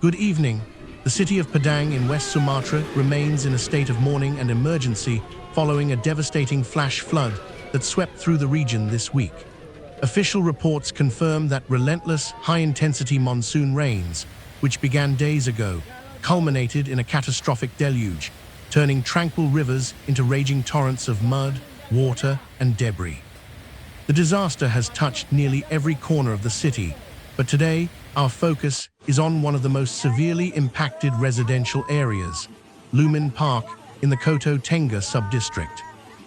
Good evening. The city of Padang in West Sumatra remains in a state of mourning and emergency following a devastating flash flood that swept through the region this week. Official reports confirm that relentless, high-intensity monsoon rains, which began days ago, culminated in a catastrophic deluge, turning tranquil rivers into raging torrents of mud, water, and debris. The disaster has touched nearly every corner of the city, but today, our focus is on one of the most severely impacted residential areas, Lumin Park in the Koto Tengah sub-district.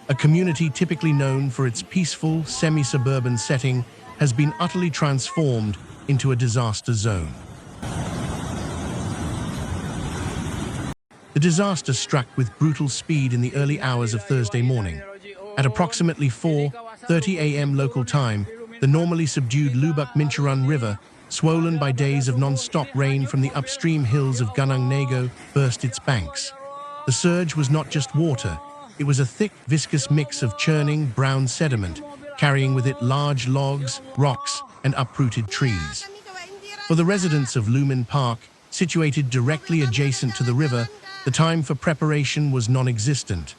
A community typically known for its peaceful, semi-suburban setting has been utterly transformed into a disaster zone. The disaster struck with brutal speed in the early hours of Thursday morning. At approximately 4:30 a.m. local time, the normally subdued Lubuk Minturun River, swollen by days of non-stop rain from the upstream hills of Gunung Nago, burst its banks. The surge was not just water, it was a thick, viscous mix of churning, brown sediment, carrying with it large logs, rocks, and uprooted trees. For the residents of Lumin Park, situated directly adjacent to the river, the time for preparation was non-existent.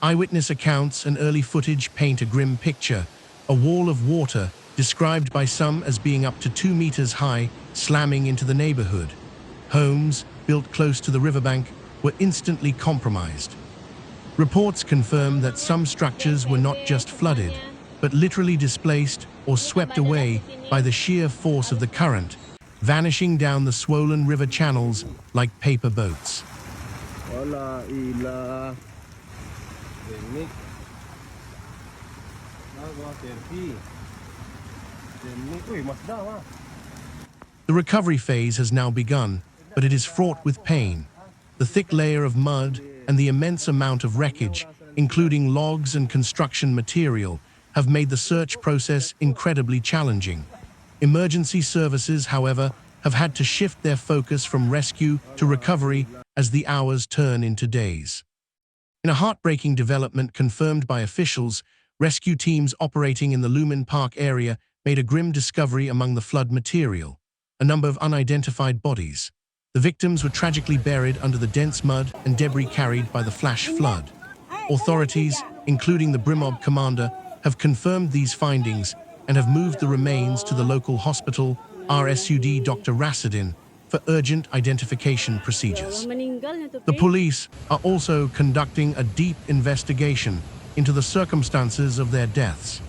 Eyewitness accounts and early footage paint a grim picture, a wall of water, described by some as being up to 2 meters high, slamming into the neighborhood. Homes, built close to the riverbank, were instantly compromised. Reports confirm that some structures were not just flooded, but literally displaced or swept away by the sheer force of the current, vanishing down the swollen river channels like paper boats. The recovery phase has now begun, but it is fraught with pain. The thick layer of mud and the immense amount of wreckage, including logs and construction material, have made the search process incredibly challenging. Emergency services, however, have had to shift their focus from rescue to recovery as the hours turn into days. In a heartbreaking development confirmed by officials, rescue teams operating in the Lumin Park area made a grim discovery among the flood material, a number of unidentified bodies. The victims were tragically buried under the dense mud and debris carried by the flash flood. Authorities, including the Brimob commander, have confirmed these findings and have moved the remains to the local hospital, RSUD Dr. Rasidin, for urgent identification procedures. The police are also conducting a deep investigation into the circumstances of their deaths.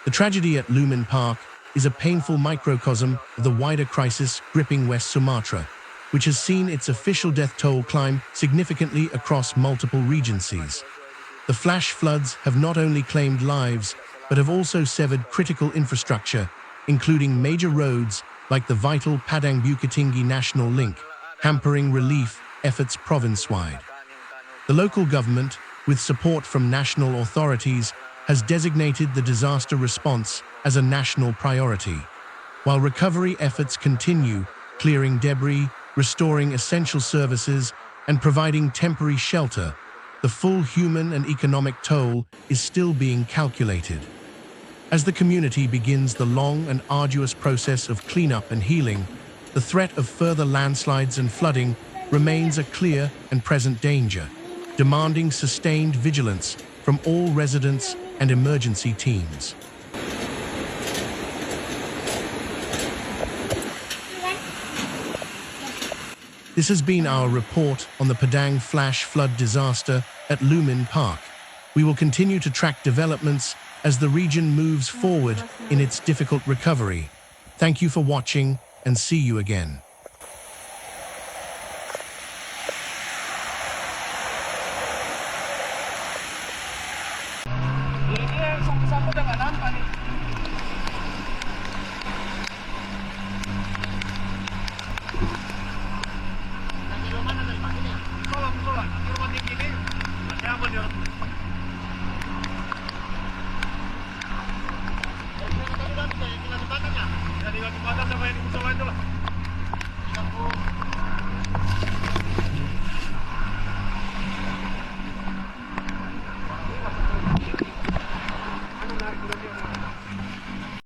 The tragedy at Lumin Park is a painful microcosm of the wider crisis gripping West Sumatra, which has seen its official death toll climb significantly across multiple regencies. The flash floods have not only claimed lives, but have also severed critical infrastructure, including major roads like the vital Padang-Bukittinggi National Link, hampering relief efforts province-wide. The local government, with support from national authorities, has designated the disaster response as a national priority. While recovery efforts continue, clearing debris, restoring essential services, and providing temporary shelter, the full human and economic toll is still being calculated. As the community begins the long and arduous process of cleanup and healing, the threat of further landslides and flooding remains a clear and present danger, demanding sustained vigilance from all residents and emergency teams. This has been our report on the Padang flash flood disaster at Lumin Park. We will continue to track developments as the region moves forward in its difficult recovery. Thank you for watching, and see you again. Dari Padang sampai di musola itu lah.